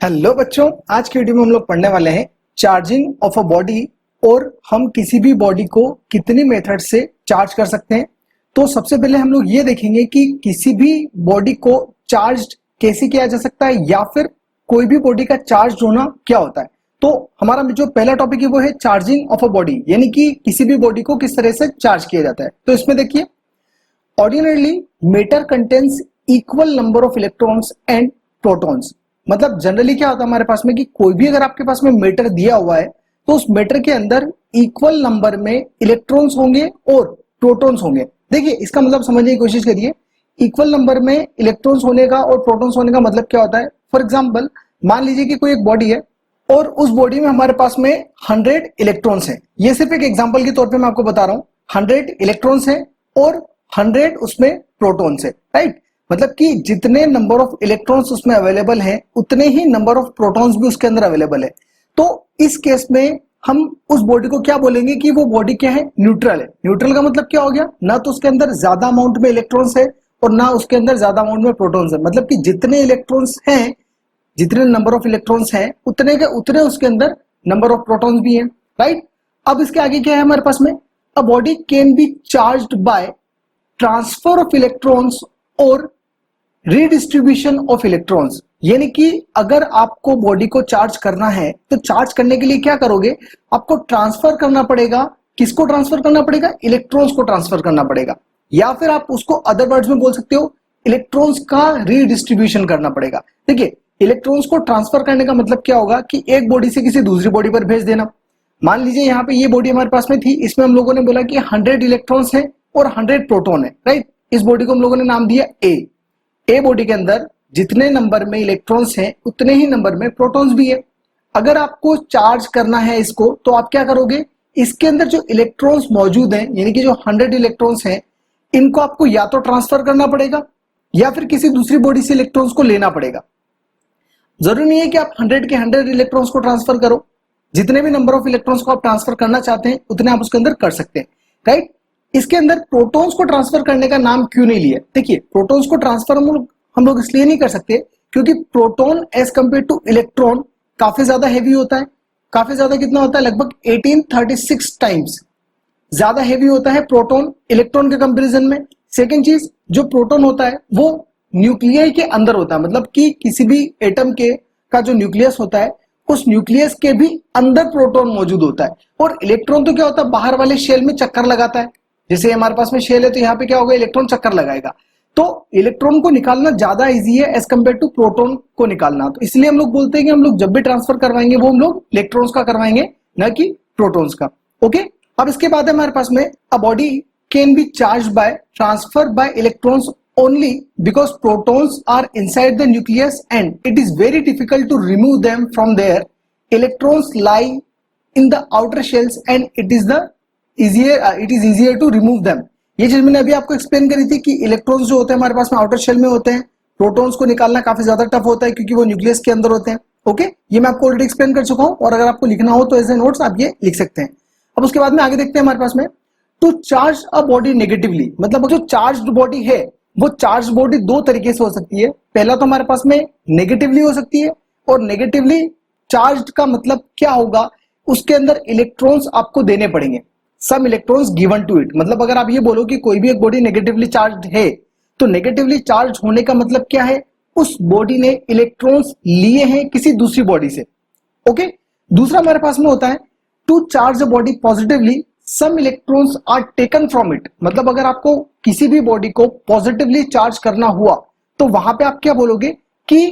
Hello बच्चों, आज की वीडियो में हम लोग पढ़ने वाले हैं चार्जिंग ऑफ अ बॉडी और हम किसी भी बॉडी को कितनी मेथड से चार्ज कर सकते हैं। तो सबसे पहले हम लोग ये देखेंगे कि किसी भी बॉडी को चार्ज कैसे किया जा सकता है या फिर कोई भी बॉडी का चार्ज होना क्या होता है। तो हमारा जो पहला टॉपिक है वो है चार्जिंग ऑफ अ बॉडी, यानी कि किसी भी बॉडी को किस तरह से चार्ज किया जाता है। तो इसमें देखिए, ordinarily matter contains equal number of electrons and protons. मतलब जनरली क्या होता है हमारे पास में कि कोई भी अगर आपके पास में मैटर दिया हुआ है तो उस मैटर के अंदर इक्वल नंबर में इलेक्ट्रॉन्स होंगे और प्रोटॉन्स होंगे। देखिए, इसका मतलब समझने की कोशिश करिए। इक्वल नंबर में इलेक्ट्रॉन्स होने का और प्रोटॉन्स होने का मतलब क्या होता है। फॉर एग्जाम्पल, मान लीजिए कि कोई एक बॉडी है और उस बॉडी में हमारे पास में 100 इलेक्ट्रॉन्स हैं। ये सिर्फ एक एग्जाम्पल के तौर पर मैं आपको बता रहा हूँ। 100 इलेक्ट्रॉन्स हैं और 100 उसमें प्रोटॉन्स है, राइट। मतलब कि जितने नंबर ऑफ इलेक्ट्रॉन्स उसमें अवेलेबल है उतने ही नंबर ऑफ प्रोटॉन्स भी उसके अंदर अवेलेबल है। तो इस केस में हम उस बॉडी को क्या बोलेंगे कि वो बॉडी क्या है, न्यूट्रल है। न्यूट्रल का मतलब क्या हो गया, ना तो उसके अंदर ज्यादा अमाउंट में इलेक्ट्रॉन्स है और ना उसके अंदर ज्यादा अमाउंट में प्रोटॉन्स है। मतलब कि जितने इलेक्ट्रॉन्स हैं, जितने नंबर ऑफ इलेक्ट्रॉन्स हैं उतने के उतने उसके अंदर नंबर ऑफ प्रोटॉन्स भी हैं, राइट। अब इसके आगे क्या है हमारे पास में, a body can be charged by transfer of electrons और रीडिस्ट्रीब्यूशन ऑफ इलेक्ट्रॉन्स। यानी कि अगर आपको बॉडी को चार्ज करना है तो चार्ज करने के लिए क्या करोगे, आपको ट्रांसफर करना पड़ेगा। किसको ट्रांसफर करना पड़ेगा, इलेक्ट्रॉन्स को ट्रांसफर करना पड़ेगा। या फिर आप उसको अदर वर्ड्स में बोल सकते हो, इलेक्ट्रॉन्स का रीडिस्ट्रीब्यूशन करना पड़ेगा। देखिए, इलेक्ट्रॉन्स को ट्रांसफर करने का मतलब क्या होगा कि एक बॉडी से किसी दूसरी बॉडी पर भेज देना। मान लीजिए यहाँ पे ये बॉडी हमारे पास में थी, इसमें हम लोगों ने बोला कि 100 इलेक्ट्रॉन्स है और 100 प्रोटॉन है, राइट। इस बॉडी को हम लोगों ने नाम दिया ए बॉडी के अंदर जितने नंबर में इलेक्ट्रॉन्स हैं उतने ही नंबर में प्रोटॉन्स भी है। अगर आपको चार्ज करना है इसको तो आप क्या करोगे, इसके अंदर जो इलेक्ट्रॉन्स मौजूद हैं, यानी कि जो 100 इलेक्ट्रॉन्स हैं, इनको आपको या तो ट्रांसफर करना पड़ेगा या फिर किसी दूसरी बॉडी से इलेक्ट्रॉन्स को लेना पड़ेगा। जरूरी नहीं है कि आप 100 के 100 इलेक्ट्रॉन्स को ट्रांसफर करो। जितने भी नंबर ऑफ इलेक्ट्रॉन्स को आप ट्रांसफर करना चाहते हैं उतने आप उसके अंदर कर सकते हैं, राइट। इसके अंदर प्रोटॉन्स को ट्रांसफर करने का नाम क्यों नहीं लिया। देखिए, प्रोटॉन्स को ट्रांसफर हम लोग इसलिए नहीं कर सकते क्योंकि proton as compare to electron काफी ज्यादा हैवी होता है। काफी ज्यादा कितना होता है, लगभग 1836 टाइम्स ज्यादा हैवी होता है प्रोटॉन इलेक्ट्रॉन के कंपैरिजन में। सेकेंड चीज, जो प्रोटॉन होता है वो न्यूक्लियस के अंदर होता है। मतलब कि किसी भी एटम के का जो न्यूक्लियस होता है उस न्यूक्लियस के भी अंदर प्रोटॉन मौजूद होता है। और इलेक्ट्रॉन तो क्या होता है, बाहर वाले शेल में चक्कर लगाता है। जैसे हमारे पास में शेल है तो यहाँ पे क्या होगा, इलेक्ट्रॉन चक्कर लगाएगा। तो इलेक्ट्रॉन को निकालना ज्यादा इजी है एज कंपेयर टू प्रोटॉन को निकालना। तो इसलिए हम लोग बोलते हैं कि हम लोग जब भी ट्रांसफर करवाएंगे वो हम लोग इलेक्ट्रॉन्स का करवाएंगे, न कि प्रोटॉन्स का। ओके, अब इसके बाद है हमारे पास में, a body can be charge by transfer by electrons only because protons are inside the nucleus and it is very difficult to remove them from there. Electrons lie in the outer shells and it is easier to remove them. ये चीज मैंने अभी आपको explain करी थी कि electrons जो होते हैं हमारे पास में आउटर शेल में होते हैं। प्रोटॉन्स को निकालना काफी ज्यादा टफ होता है क्योंकि वो न्यूक्लियस के अंदर होते हैं। ओके, ये मैं आपको ऑलरेडी एक्सप्लेन कर चुका हूं और अगर आपको लिखना हो तो एज ए नोट्स आप ये लिख सकते हैं। अब उसके बाद में आगे देखते हैं हमारे पास में, to charge a body negatively. मतलब जो चार्ज्ड बॉडी है वो चार्ज बॉडी दो तरीके से हो सकती है। पहला तो हमारे पास में नेगेटिवली हो सकती है, और नेगेटिवली चार्ज का मतलब क्या होगा, उसके अंदर इलेक्ट्रॉन्स आपको देने पड़ेंगे, some electrons given to it. मतलब अगर आप ये बोलो कि कोई भी एक बॉडी नेगेटिवली चार्ज है तो नेगेटिवली चार्ज होने का मतलब क्या है, उस बॉडी ने इलेक्ट्रॉन्स लिए हैं किसी दूसरी बॉडी से। ओके, दूसरा हमारे पास में होता है, to charge a body positively some electrons are taken from it. मतलब अगर आपको किसी भी बॉडी को पॉजिटिवली चार्ज करना हुआ तो वहां पे आप क्या बोलोगे कि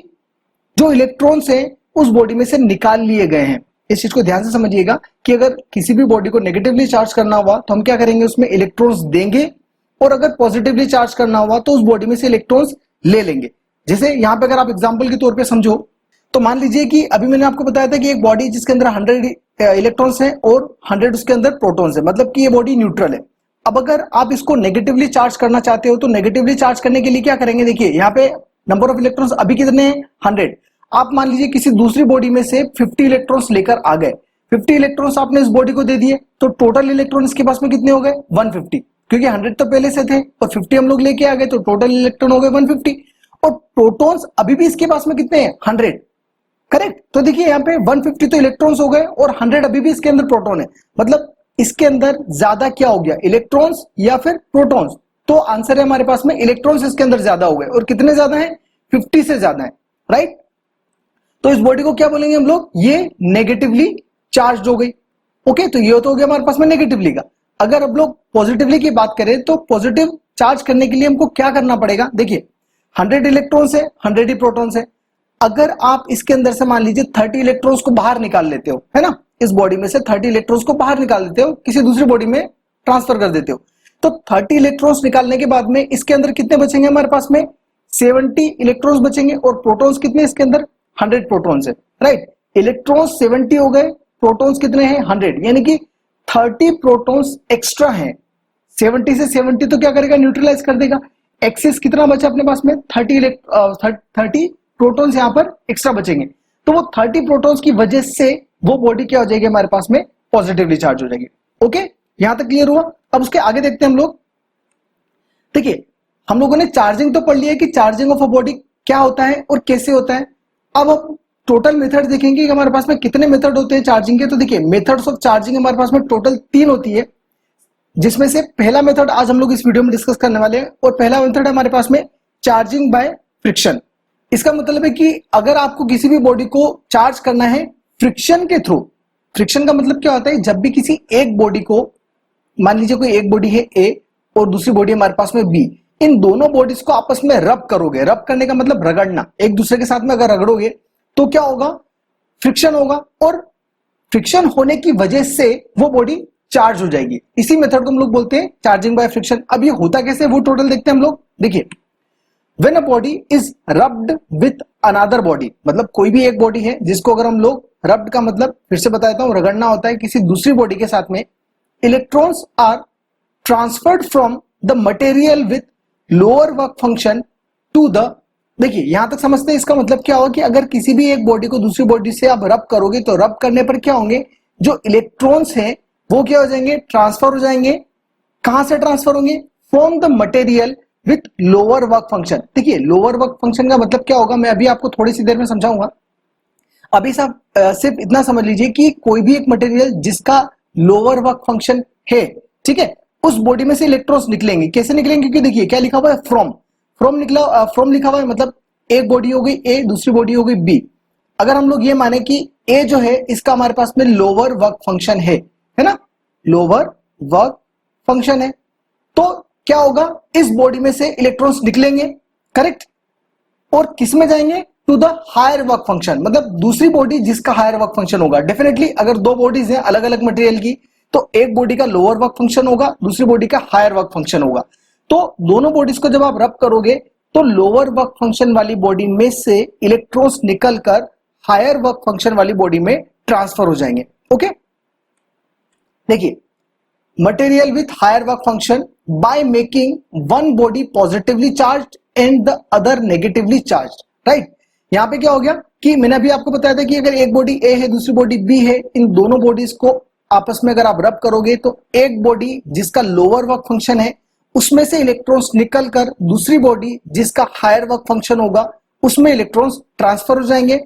जो इलेक्ट्रॉन्स हैं उस बॉडी में से निकाल लिए गए हैं। इस चीज को ध्यान से समझिएगा कि अगर किसी भी बॉडी को नेगेटिवली चार्ज करना हुआ तो हम क्या करेंगे, उसमें इलेक्ट्रॉन्स देंगे, और अगर पॉजिटिवली चार्ज करना हुआ तो उस बॉडी में से इलेक्ट्रॉन्स ले लेंगे। जैसे यहाँ पे अगर आप एग्जाम्पल के तौर पर समझो तो मान लीजिए कि अभी मैंने आपको बताया था कि एक बॉडी जिसके अंदर 100 इलेक्ट्रॉन्स हैं और 100 उसके अंदर प्रोटॉन्स है, मतलब कि ये बॉडी न्यूट्रल है। अब अगर आप इसको नेगेटिवली चार्ज करना चाहते हो तो नेगेटिवली चार्ज करने के लिए क्या करेंगे, देखिए यहाँ पे नंबर ऑफ इलेक्ट्रॉन्स अभी कितने हैं, 100। आप मान लीजिए किसी दूसरी बॉडी में से 50 इलेक्ट्रॉन्स लेकर आ गए। 50 इलेक्ट्रॉन्स आपने इस बॉडी को दे दिए तो टोटल इलेक्ट्रॉन इसके पास में कितने हो गए, 150। क्योंकि 100 तो पहले से थे और 50 हम लोग लेके आ गए तो टोटल इलेक्ट्रॉन हो गए 150। और प्रोटॉन्स अभी भी इसके पास में कितने हैं, 100। करेक्ट। तो देखिए यहाँ पे 150 तो इलेक्ट्रॉन्स हो गए और 100 अभी भी इसके अंदर प्रोटॉन है, मतलब इसके अंदर ज्यादा क्या हो गया, इलेक्ट्रॉन्स या फिर प्रोटॉन्स। तो आंसर है हमारे पास में इलेक्ट्रॉन्स इसके अंदर ज्यादा हो गए, और कितने ज्यादा है, 50 से ज्यादा है, राइट। तो इस बॉडी को क्या बोलेंगे हम लोग, ये नेगेटिवली चार्ज हो गई। ओके, तो ये तो हो गया हमारे पास में नेगेटिवली का। अगर हम लोग पॉजिटिवली की बात करें तो पॉजिटिव चार्ज करने के लिए हमको क्या करना पड़ेगा, देखिए 100 इलेक्ट्रॉन्स है, 100 ही प्रोटॉन्स है। अगर आप इसके अंदर से मान लीजिए 30 इलेक्ट्रॉन्स को बाहर निकाल लेते हो, है ना, इस बॉडी में से 30 इलेक्ट्रॉन्स को बाहर निकाल देते हो, किसी दूसरी बॉडी में ट्रांसफर कर देते हो, तो 30 इलेक्ट्रॉन्स निकालने के बाद में इसके अंदर कितने बचेंगे हमारे पास में, 70 इलेक्ट्रॉन्स बचेंगे। और प्रोटॉन्स कितने इसके अंदर, 100 प्रोटॉन्स है, राइट। इलेक्ट्रॉन्स 70 हो गए, प्रोटॉन्स कितने हैं, 100, यानी कि 30 प्रोटॉन्स एक्स्ट्रा हैं। 70 से 70 तो क्या करेगा, न्यूट्रलाइज कर देगा। एक्सेस कितना बचा अपने पास में, 30 प्रोटॉन्स यहां पर एक्स्ट्रा बचेंगे। तो वो 30 प्रोटॉन्स की वजह से वो बॉडी क्या हो जाएगी हमारे पास में, पॉजिटिवली चार्ज हो जाएगी। ओके, यहां तक क्लियर हुआ। अब उसके आगे देखते हैं हम लोग। देखिए हम लोगों ने चार्जिंग तो पढ़ लिया है कि चार्जिंग ऑफ अ बॉडी क्या होता है और कैसे होता है। अब हम टोटल मेथड देखेंगे कि हमारे पास में कितने मेथड होते हैं चार्जिंग के। तो देखिए मेथड्स ऑफ चार्जिंग हमारे पास में टोटल 3 होती है, जिसमें से पहला मेथड आज हम लोग इस वीडियो में डिस्कस करने वाले हैं। और पहला मेथड है हमारे पास में चार्जिंग बाय फ्रिक्शन। इसका मतलब है कि अगर आपको किसी भी बॉडी को चार्ज करना है फ्रिक्शन के थ्रू। फ्रिक्शन का मतलब क्या होता है, जब भी किसी एक बॉडी को, मान लीजिए कोई एक बॉडी है ए और दूसरी बॉडी हमारे पास में बी, इन दोनों बॉडीज को आपस में रब करोगे। रब करने का मतलब रगड़ना, एक दूसरे के साथ में अगर रगड़ोगे तो क्या होगा, फ्रिक्शन होगा, और फ्रिक्शन होने की वजह से वो बॉडी चार्ज हो जाएगी। इसी मेथड को हम लोग बोलते हैं चार्जिंग बाय फ्रिक्शन। अब ये होता कैसे वो टोटल देखते हैं हम लोग। देखिए when a body is rubbed with another body, मतलब कोई भी एक बॉडी है जिसको अगर हम लोग, रब्ड का मतलब फिर से बता देता हूं, रगड़ना होता है किसी दूसरी बॉडी के साथ में, electrons are transferred from the material with lower work function to the, देखिए यहां तक समझते हैं। इसका मतलब क्या होगा कि अगर किसी भी एक बॉडी को दूसरी बॉडी से आप रब करोगे तो रब करने पर क्या होंगे, जो इलेक्ट्रॉन्स हैं वो क्या हो जाएंगे, ट्रांसफर हो जाएंगे। कहां से ट्रांसफर होंगे, from the material with lower work function. देखिए लोअर वर्क फंक्शन का मतलब क्या होगा, मैं अभी आपको थोड़ी सी देर में समझाऊंगा। अभी सब सिर्फ इतना समझ लीजिए कि कोई भी एक मटेरियल जिसका लोअर वर्क फंक्शन है, ठीक है, उस बॉडी में से इलेक्ट्रॉन्स निकलेंगे। कैसे निकलेंगे, क्योंकि देखिए क्या लिखा हुआ है, फ्रॉम। फ्रॉम लिखा हुआ है, मतलब एक बॉडी हो गई ए, दूसरी बॉडी हो गई बी। अगर हम लोग ये माने कि ए जो है इसका हमारे पास में लोअर वर्क फंक्शन है ना, लोअर वर्क फंक्शन है, तो क्या होगा, इस बॉडी में से इलेक्ट्रॉन्स निकलेंगे, करेक्ट, और किस में जाएंगे, to the higher work function, मतलब दूसरी बॉडी जिसका हायर वर्क फंक्शन होगा। डेफिनेटली अगर दो बॉडीज हैं अलग अलग मटेरियल की, तो एक बॉडी का लोअर वर्क फंक्शन होगा, दूसरी बॉडी का हायर वर्क फंक्शन होगा। तो दोनों बॉडीज को जब आप रब करोगे तो लोअर वर्क फंक्शन वाली बॉडी में से इलेक्ट्रॉन्स निकलकर हायर वर्क फंक्शन वाली बॉडी में ट्रांसफर हो जाएंगे। ओके, देखिए material with higher work function by making one body positively charged and the other negatively charged, right. यहां पे क्या हो गया कि मैंने अभी आपको बताया था कि अगर एक बॉडी ए है दूसरी बॉडी बी है, इन दोनों बॉडीज को आपस में अगर आप रब करोगे तो एक बॉडी जिसका लोअर वर्क फंक्शन है उसमें से इलेक्ट्रॉन्स निकलकर दूसरी बॉडी जिसका हायर वर्क फंक्शन होगा उसमें इलेक्ट्रॉन्स ट्रांसफर हो जाएंगे।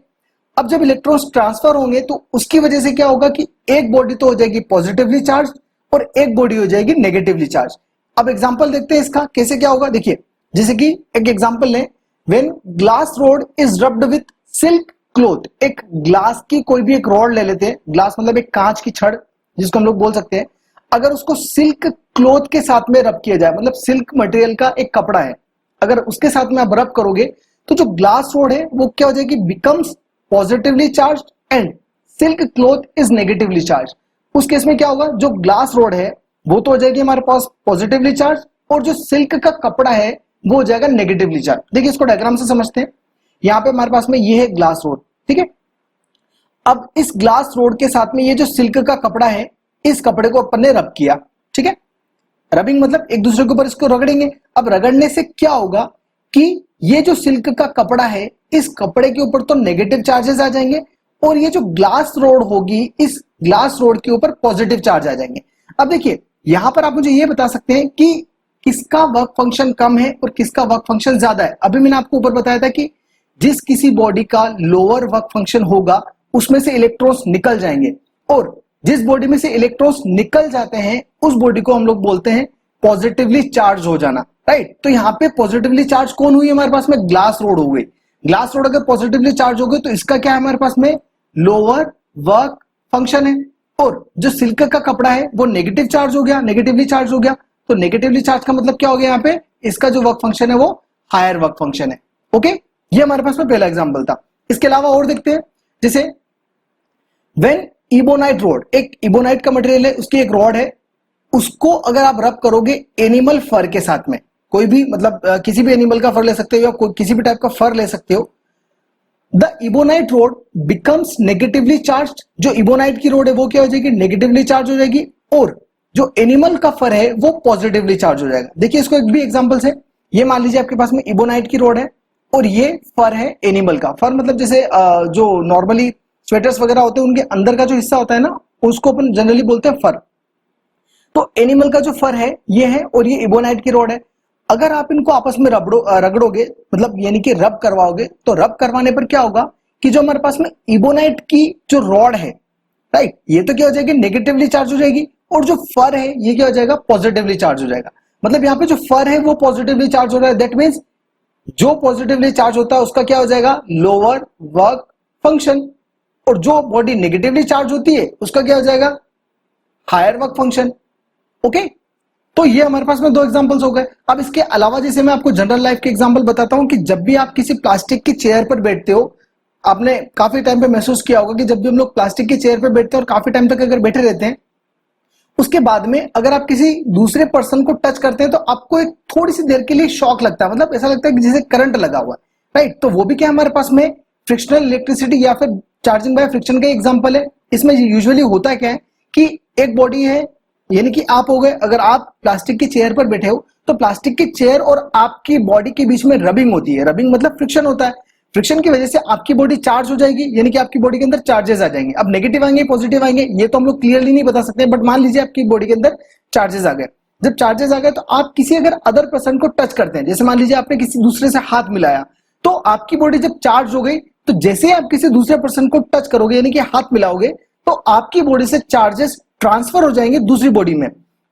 अब जब इलेक्ट्रॉन्स ट्रांसफर होंगे तो उसकी वजह से क्या होगा कि एक बॉडी तो हो जाएगी पॉजिटिवली चार्ज और एक बॉडी हो जाएगी नेगेटिवली चार्ज। अब एग्जांपल देखते हैं इसका कैसे क्या होगा। देखिए जैसे कि एक एग्जांपल लें, when glass rod is rubbed with silk cloth. एक ग्लास की कोई भी एक रॉड ले लेते हैं, ग्लास मतलब एक कांच की छड़ जिसको हम लोग बोल सकते हैं, अगर उसको सिल्क क्लॉथ के साथ में रब किया जाए, मतलब सिल्क मटेरियल का एक कपड़ा है, अगर उसके साथ में आप रब करोगे तो जो ग्लास रोड है वो क्या हो जाएगी, becomes positively charged and silk cloth is negatively charge. उस केस में क्या होगा, जो ग्लास रोड है वो तो हो जाएगी हमारे पास पॉजिटिवली चार्ज और जो सिल्क का कपड़ा है वो हो जाएगा नेगेटिवली चार्ज। देखिए इसको डायग्राम से समझते हैं। यहां पे हमारे पास में ये है ग्लास रोड, ठीक है। अब इस ग्लास रोड के साथ में ये जो सिल्क का कपड़ा है, इस कपड़े को अपन ने रब किया, ठीक है। रबिंग मतलब एक दूसरे के ऊपर इसको रगड़ेंगे। अब रगड़ने से क्या होगा कि ये जो सिल्क का कपड़ा है इस कपड़े के ऊपर तो नेगेटिव चार्जेस आ जाएंगे और ये जो ग्लास रोड होगी इस ग्लास रोड के ऊपर पॉजिटिव चार्ज आ जाएंगे। अब देखिए यहां पर आप मुझे ये बता सकते हैं कि किसका वर्क फंक्शन कम है और किसका वर्क फंक्शन ज्यादा है। अभी मैंने आपको ऊपर बताया था कि जिस किसी बॉडी का लोअर वर्क फंक्शन होगा उसमें से इलेक्ट्रॉन्स निकल जाएंगे, और जिस बॉडी में से इलेक्ट्रॉन्स निकल जाते हैं उस बॉडी को हम लोग बोलते हैं पॉजिटिवली चार्ज हो जाना, राइट। तो यहाँ पे पॉजिटिवली चार्ज कौन हुई हमारे पास में, ग्लास रोड हो गई। ग्लास रोड अगर पॉजिटिवली चार्ज हो गई तो इसका क्या है हमारे पास में, लोअर वर्क फंक्शन है। और जो सिल्क का कपड़ा है वो नेगेटिव चार्ज हो गया, नेगेटिवली चार्ज हो गया। तो नेगेटिवली चार्ज का मतलब क्या हो गया, यहाँ पे इसका जो वर्क फंक्शन है वो हायर वर्क फंक्शन है। ओके, ये हमारे पास में पहला एग्जांपल था। इसके अलावा और देखते हैं, जैसे व्हेन इबोनाइट रोड, एक इबोनाइट का मटेरियल है, उसकी एक रॉड है, उसको अगर आप रब करोगे एनिमल फर के साथ में, कोई भी मतलब किसी भी एनिमल का फर ले सकते हो या कोई किसी भी टाइप का फर ले सकते हो, the ebonite rod becomes negatively charge. जो इबोनाइट की रोड है वो क्या हो जाएगी, नेगेटिवली चार्ज हो जाएगी, और जो एनिमल का फर है वो पॉजिटिवली चार्ज हो जाएगा। देखिए इसको एक भी एग्जांपल से, ये मान लीजिए आपके पास में इबोनाइट की रोड है और ये फर है एनिमल का। फर मतलब जैसे जो नॉर्मली स्वेटर्स वगैरह होते हैं उनके अंदर का जो हिस्सा होता है ना, उसको अपन जनरली बोलते हैं फर। तो एनिमल का जो फर है ये है, और ये इबोनाइट की रोड है। अगर आप इनको आपस में रगड़ोगे, मतलब यानी कि रब करवाओगे, तो रब करवाने पर क्या होगा कि जो हमारे पास में इबोनाइट की जो रॉड है, राइट, ये तो क्या हो जाएगी, नेगेटिवली चार्ज हो जाएगी, और जो फर है ये क्या हो जाएगा, पॉजिटिवली चार्ज हो जाएगा। मतलब यहाँ पे जो फर है वो पॉजिटिवली चार्ज हो रहा है, दैट मीन्स जो पॉजिटिवली चार्ज होता है उसका क्या हो जाएगा, लोअर वर्क फंक्शन, और जो बॉडी नेगेटिवली चार्ज होती है उसका क्या हो जाएगा, हायर वर्क फंक्शन। ओके, तो ये हमारे पास में दो एग्जांपल्स हो गए। अब इसके अलावा जैसे मैं आपको जनरल लाइफ के एग्जांपल बताता हूं कि जब भी आप किसी प्लास्टिक की चेयर पर बैठते हो, आपने काफी टाइम पे महसूस किया होगा कि जब भी हम लोग प्लास्टिक की चेयर पर बैठते हैं और काफी टाइम तक अगर बैठे रहते हैं, उसके बाद में अगर आप किसी दूसरे पर्सन को टच करते हैं तो आपको एक थोड़ी सी देर के लिए शॉक लगता है, मतलब ऐसा लगता है कि जैसे करंट लगा हुआ है, राइट। तो वो भी क्या हमारे पास में फ्रिक्शनल इलेक्ट्रिसिटी या फिर चार्जिंग बाय फ्रिक्शन का एग्जांपल है। इसमें यूजुअली होता क्या है कि एक बॉडी है, यानी कि आप हो गए, अगर आप प्लास्टिक की चेयर पर बैठे हो तो प्लास्टिक की चेयर और आपकी बॉडी के बीच में रबिंग होती है। रबिंग मतलब फ्रिक्शन होता है। फ्रिक्शन की वजह से आपकी बॉडी चार्ज हो जाएगी, यानी कि आपकी बॉडी के अंदर चार्जेस आ जाएंगे। अब नेगेटिव आएंगे पॉजिटिव आएंगे ये तो हम लोग क्लियरली नहीं बता सकते, बट मान लीजिए आपकी बॉडी के अंदर चार्जेस आ गए। जब चार्जेस आ गए तो आप किसी अगर अदर पर्सन को टच करते हैं, जैसे मान लीजिए आपने किसी दूसरे से हाथ मिलाया, तो आपकी बॉडी जब चार्ज हो गई तो जैसे आप किसी दूसरे पर्सन को टच करोगे यानी कि हाथ मिलाओगे, तो आपकी बॉडी से चार्जेस ट्रांसफर हो जाएंगे दूसरी बॉडी में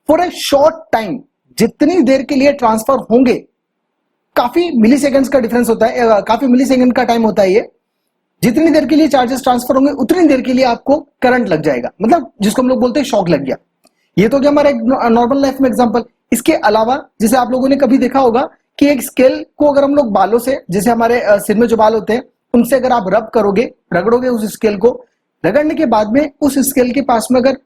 फॉर ए शॉर्ट टाइम। जितनी देर के लिए ट्रांसफर होंगे, काफी मिली सेकेंड्स का डिफरेंस होता है, काफी मिली सेकेंड का टाइम होता है ये। जितनी देर के लिए चार्जेस ट्रांसफर होंगे उतनी देर के लिए आपको करंट लग जाएगा, मतलब जिसको हम लोग बोलते हैं शॉक लग गया। ये तो क्या हमारा एक नॉर्मल लाइफ में एग्जांपल। इसके अलावा जैसे आप लोगों ने कभी देखा होगा कि एक स्केल को अगर हम लोग बालों से, जैसे हमारे सिर में जो बाल होते हैं उनसे अगर आप रब करोगे, रगड़ोगे उस स्केल को, रगड़ने के बाद में उस स्केल के पास में अगर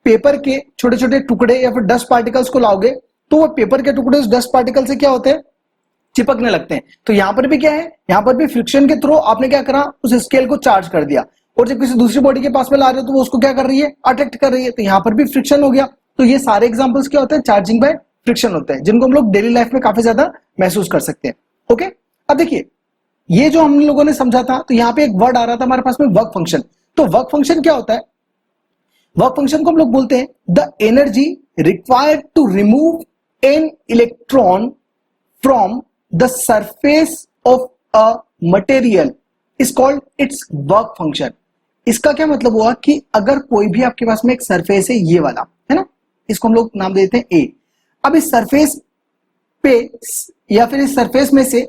पेपर के छोटे छोटे टुकड़े या फिर डस्ट पार्टिकल्स को लाओगे, तो वो पेपर के टुकड़े उस डस्ट पार्टिकल से क्या होते हैं, चिपकने लगते हैं। तो यहां पर भी क्या है, यहां पर भी फ्रिक्शन के थ्रू आपने क्या करा, उस स्केल को चार्ज कर दिया, और जब किसी दूसरी बॉडी के पास में ला रहे हो तो वो उसको क्या कर रही है, अट्रैक्ट कर रही है। तो यहां पर भी फ्रिक्शन हो गया। तो ये सारे एग्जांपल्स क्या होते हैं, चार्जिंग बाय फ्रिक्शन होते हैं, जिनको हम लोग डेली लाइफ में काफी ज्यादा महसूस कर सकते हैं। ओके, अब देखिए ये जो हम लोगों ने समझा था, तो यहाँ पे एक वर्ड आ रहा था हमारे पास में, वर्क फंक्शन। तो वर्क फंक्शन क्या होता है, वर्क फंक्शन को हम लोग बोलते हैं the energy required to remove an electron from the surface of a material is called its work function. इसका क्या मतलब हुआ कि अगर कोई भी आपके पास में एक सरफेस है, ये वाला है ना, इसको हम लोग नाम देते हैं ए। अब इस सरफेस पे या फिर इस सरफेस में से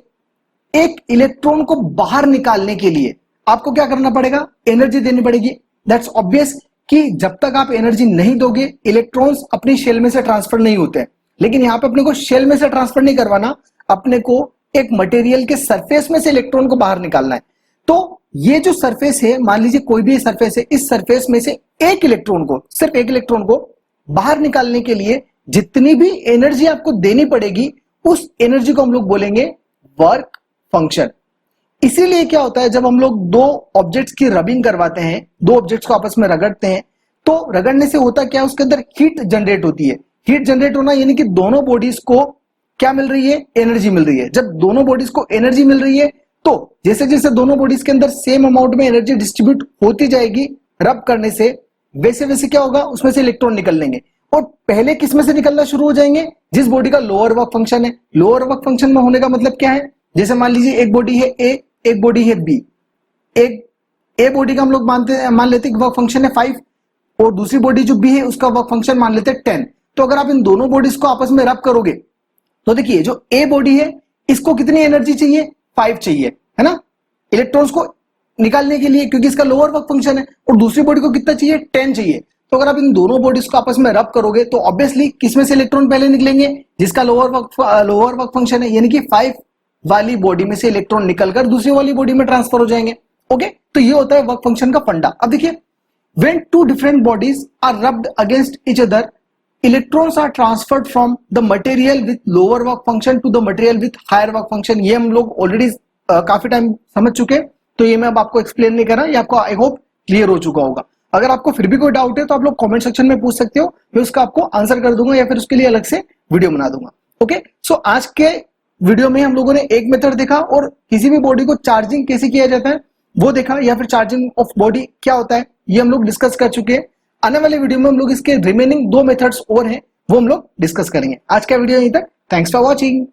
एक इलेक्ट्रॉन को बाहर निकालने के लिए आपको क्या करना पड़ेगा, एनर्जी देनी पड़ेगी। दैट्स ऑब्वियस कि जब तक आप एनर्जी नहीं दोगे इलेक्ट्रॉन्स अपनी शेल में से ट्रांसफर नहीं होते हैं। लेकिन यहां पे अपने को शेल में से ट्रांसफर नहीं करवाना, अपने को एक मटेरियल के सरफेस में से इलेक्ट्रॉन को बाहर निकालना है। तो ये जो सरफेस है, मान लीजिए कोई भी सरफेस है, इस सरफेस में से एक इलेक्ट्रॉन को, सिर्फ एक इलेक्ट्रॉन को बाहर निकालने के लिए जितनी भी एनर्जी आपको देनी पड़ेगी, उस एनर्जी को हम लोग बोलेंगे वर्क फंक्शन। इसीलिए क्या होता है, जब हम लोग दो ऑब्जेक्ट्स की रबिंग करवाते हैं, दो ऑब्जेक्ट्स को आपस में रगड़ते हैं, तो रगड़ने से होता क्या है, उसके अंदर हीट जनरेट होती है। हीट जनरेट होना यानी कि दोनों बॉडीज को क्या मिल रही है, एनर्जी मिल रही है। जब दोनों बॉडीज को एनर्जी मिल रही है, तो जैसे जैसे दोनों बॉडीज के अंदर सेम अमाउंट में एनर्जी डिस्ट्रीब्यूट होती जाएगी रब करने से, वैसे वैसे क्या होगा, उसमें से इलेक्ट्रॉन निकल लेंगे। और पहले किस में से निकलना शुरू हो जाएंगे, जिस बॉडी का लोअर वर्क फंक्शन है। लोअर वर्क फंक्शन में होने का मतलब क्या है, जैसे मान लीजिए एक बॉडी है ए, एक बॉडी है बी, एक ए बॉडी का हम लोग मान लेते हैं वर्क फंक्शन है 5 और दूसरी बॉडी जो बी है उसका वर्क फंक्शन मान लेते हैं 10। तो अगर आप इन दोनों बॉडीज को आपस में रब करोगे तो देखिए जो ए बॉडी है इसको कितनी एनर्जी चाहिए, 5 चाहिए, है ना, इलेक्ट्रॉन्स को निकालने के लिए, क्योंकि इसका लोअर वर्क फंक्शन है, और दूसरी बॉडी को कितना चाहिए, 10 चाहिए। तो अगर आप इन दोनों बॉडीज को आपस में रब करोगे तो ऑब्वियसली किसमें से इलेक्ट्रॉन पहले निकलेंगे, जिसका लोअर वर्क फंक्शन है, यानी कि 5 वाली बॉडी में से इलेक्ट्रॉन निकलकर दूसरी वाली बॉडी में ट्रांसफर हो जाएंगे। ओके, तो ये होता है वर्क फंक्शन का फंडा। अब देखिए, when two different bodies are rubbed against each other, electrons are transferred from the material with lower work function to the material with higher work function। ये हम लोग ऑलरेडी काफी टाइम समझ चुके हैं, तो ये मैं अब आपको एक्सप्लेन नहीं कर रहा, ये आपको आई होप क्लियर हो चुका होगा। अगर आपको फिर भी कोई डाउट है तो आप लोग कमेंट सेक्शन में पूछ सकते हो, मैं उसका आपको आंसर कर दूंगा या फिर उसके लिए अलग से वीडियो बना दूंगा। ओके, सो आज के वीडियो में हम लोगों ने एक मेथड देखा और किसी भी बॉडी को चार्जिंग कैसे किया जाता है वो देखा, या फिर चार्जिंग ऑफ बॉडी क्या होता है ये हम लोग डिस्कस कर चुके हैं। आने वाले वीडियो में हम लोग इसके रिमेनिंग 2 मेथड्स और हैं वो हम लोग डिस्कस करेंगे। आज का वीडियो यहीं तक, थैंक्स फॉर वॉचिंग।